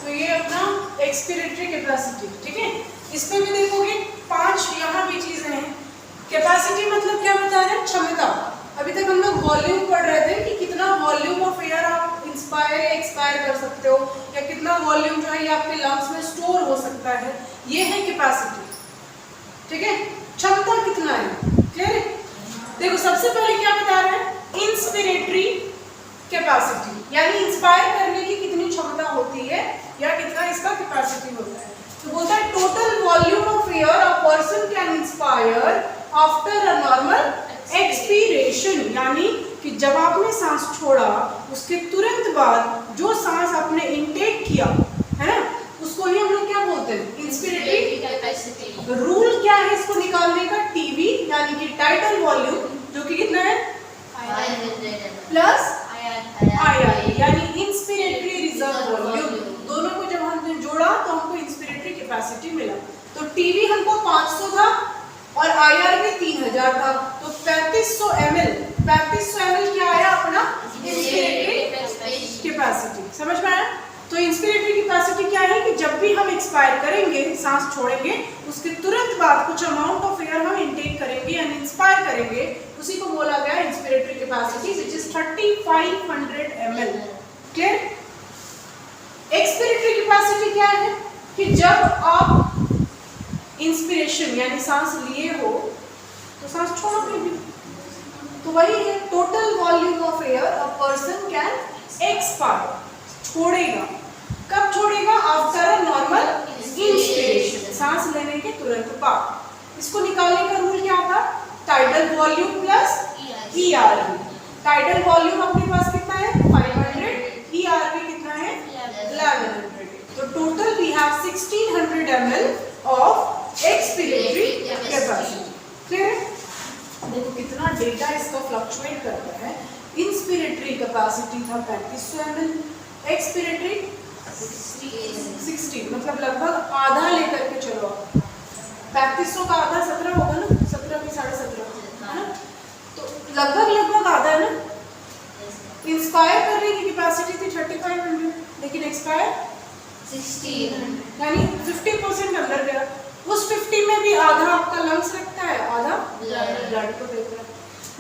तो ये अपना एक्सपिरेटरी कैपेसिटी, ठीक है। इसमें भी देखोगे 5 यहाँ भी चीजें हैं। कैपेसिटी मतलब क्या बता रहे हैं? क्षमता। अभी तक हम लोग वॉल्यूम पढ़ रहे थे कि कितना वॉल्यूम ऑफ एयर आप इंस्पायर या एक्सपायर कर सकते हो, या कितना वॉल्यूम जो है ये आपके लंग्स में स्टोर हो सकता है, ये है कैपेसिटी, ठीक है। क्षमता कितना है, क्लियर है। देखो सबसे पहले क्या बता रहे हैं? इंस्पिरेटरी कैपेसिटी, यानी इंस्पायर करने की कितनी क्षमता होती है या कितना इसका कैपेसिटी होता है। तो बोलता है total volume of air a person can inspire after a normal expiration, यानी कि जब आपने सांस छोड़ा उसके तुरंत बाद जो सांस आपने इनटेक किया है ना, उसको ही हम लोग क्या बोलते हैं? Inspiratory capacity. रूल क्या है इसको निकालने का? टीवी यानी कि टाइटल वॉल्यूम, जो कि कितना है? प्लस आईआर, यानी इंस्पिरेटरी रिजर्व वॉल्यूम। दोनों को जब हमने जोड़ा तो हमको इंस्पिरेटरी कैपेसिटी मिला। तो टीवी हमको 500 था और आईआर भी 3000 था, तो 3500 ml। 3500 ml क्या आया अपना? Inspiratory capacity. समझ में आया? तो इंस्पिरेटरी कैपेसिटी क्या है कि जब भी हम एक्सपायर करेंगे, सांस छोड़ेंगे, उसके तुरंत बाद कुछ अमाउंट ऑफ एयर हम इनटेक करेंगे यानी इंस्पायर करेंगे, उसी को बोला गया inspiratory capacity, which is 3500 ml। Clear? Expiratory capacity क्या है कि जब आप इंस्पिरेशन यानी सांस लिए हो तो सांस छोड़ोगे भी, तो वही है total volume of air a person can expire. छोड़ेगा कब? छोड़ेगा आफ्टर अ नॉर्मल इंस्पिरेशन, सांस लेने के तुरंत बाद। इसको निकालने का रूल क्या था? Tidal volume plus ERV. Tidal volume अपने पास कितना है? 500, ईआरवी कितना है? 1100। तो total we have 1600 ml of expiratory capacity. Clear? देखो कितना डेटा इसका फ्लक्चुएट करता है। इंस्पिरेटरी कैपेसिटी था 3500 ml, एक्सपिरेटरी 60, मतलब लगभग आधा लेकर के चलो। 3500 का आधा 17 होगा ना, 17 भी 17.5 है ना, तो लगभग आधा है ना। इंस्पायर करने की कैपेसिटी थी 3500, लेकिन एक्सपायर 1600, यानी 50% अंदर गया। उस 50 में भी आधा आपका लंग्स लगता है, आधा ब्लड को देता है।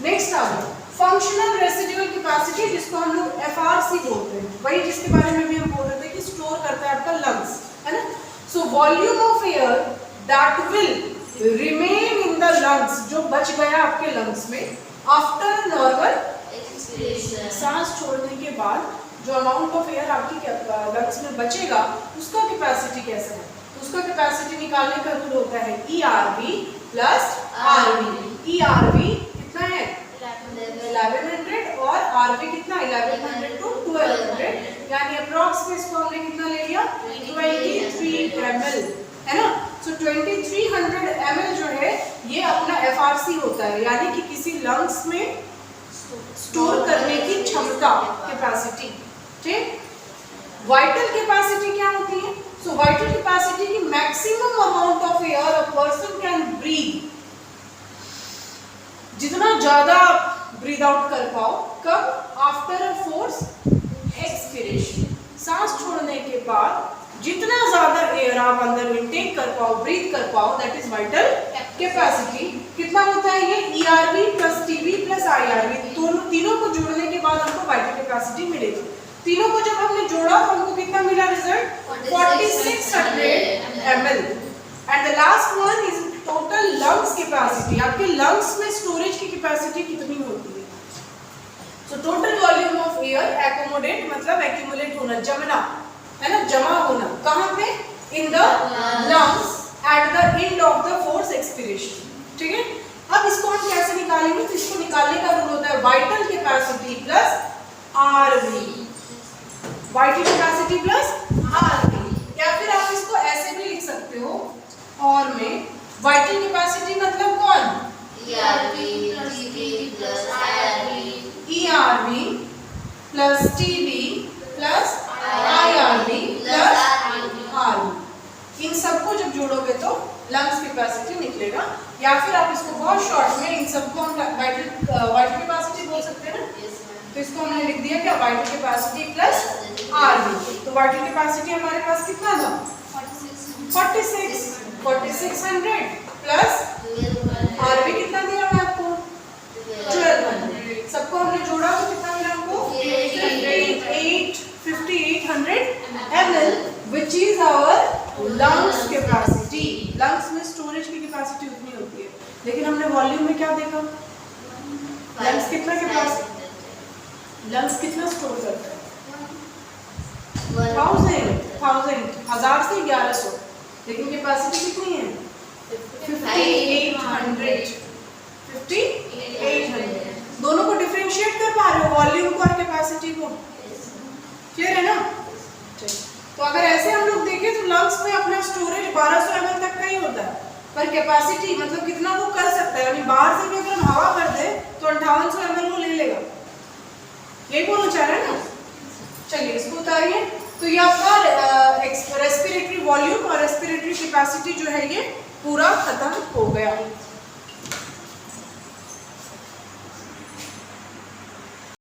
नेक्स्ट आ गया फंक्शनल रेसिडुअल कैपेसिटी, जिसको हम लोग एफआरसी बोलते हैं, वही जिसके बारे में भी हम बोल रहे थे कि स्टोर करता है आपका लंग्स, है ना। So volume of air that will remain in the lungs, जो बच गया आपके लंग्स में आफ्टर नॉर्मल एक्सपिरेशन, सांस छोड़ने के बाद जो अमाउंट ऑफ एयर आपकी लंग्स में बचेगा उसका कैपेसिटी कैसा है? उसका कैपेसिटी निकालने का रूल होता है ईआरवी प्लस आरवी। ईआरवी कितना है? 1100 और आरवी कितना? 1100 to 1200, यानी अप्रॉक्स में इसको हमने कितना ले लिया? 23 ml, है ना। सो 2300 ml जो है ये अपना एफआरसी होता है, यानी कि किसी लंग्स में स्टोर करने की क्षमता, कैपेसिटी। ठीक। वाइटल कैपेसिटी क्या होती है? सो वाइटल कैपेसिटी की maximum amount of air a person can breathe, जितना ज्यादा ब्रीथ आउट कर पाओ, कब? आफ्टर अ फोर्स एक्सपिरेशन, सांस छोड़ने के बाद जितना ज्यादा एयर आप अंदर इनटेक कर पाओ, ब्रीथ कर पाओ, दैट इज वाइटल कैपेसिटी। कितना होता है ये? ERV plus TV plus IRV, तीनों को जोड़ने के बाद हमको वाइटल कैपेसिटी मिलेगी। तीनों को जब हमने जोड़ा तो हमको कितना मिला result? 4600 ml। And the last one is total lungs capacity, आपके लंग्स में स्टोरेज की कैपेसिटी कितनी होती है? So total volume of air accommodate मतलब एक्यूमुलेट होना, जमना, है ना, जमा होना, कहां पे? In the lungs at the end of the force expiration. ठीक है। अब इसको हम कैसे निकालेंगे? तो इसको निकालने का रूल होता है vital capacity plus RV, vital capacity plus RV, या फिर आप इसको ऐसे भी लिख सकते हो और में वाइटल कैपेसिटी मतलब कौन? ERV plus TV plus IRV plus RV. इन सबको जब जोड़ोगे तो लंग्स कैपेसिटी निकलेगा, या फिर आप इसको बहुत शॉर्ट में इन सबको हम वाइटल कैपेसिटी बोल सकते हैं ना। तो इसको हमने लिख दिया क्या? Vital capacity plus RV. तो वाइटल कैपेसिटी हमारे पास कितना था? 4600 प्लस आरवी कितना दिया हुआ है आपको? 1200। सबको हमने जोड़ा तो कितना मिला हमको? 5800 ml, which is our lungs capacity। Lungs में स्टोरेज की कैपेसिटी उतनी होती है, लेकिन हमने वॉल्यूम में क्या देखा? लंग्स कितना कैपेसिटी, लंग्स कितना स्टोर करता है? 1000 से 1100, लेकिन कैपेसिटी कितनी है? 5800। दोनों को डिफरेंशिएट कर पा रहे हो, वॉल्यूम को और कैपेसिटी को? क्लियर है ना? तो अगर ऐसे हम लोग देखें तो लंग्स में अपना स्टोरेज 1200 ml तक का ही होता है, पर कैपेसिटी मतलब कितना वो कर सकता है, यानी बाहर से भी अगर हम हवा भर दे तो 5800 ml वो ले लेगा। यही बोलना चाह रहे हैं ना? चलिए इसको उतारिए। तो ये आपका रेस्पिरेटरी वॉल्यूम और रेस्पिरेटरी कैपेसिटी जो है ये पूरा खत्म हो गया।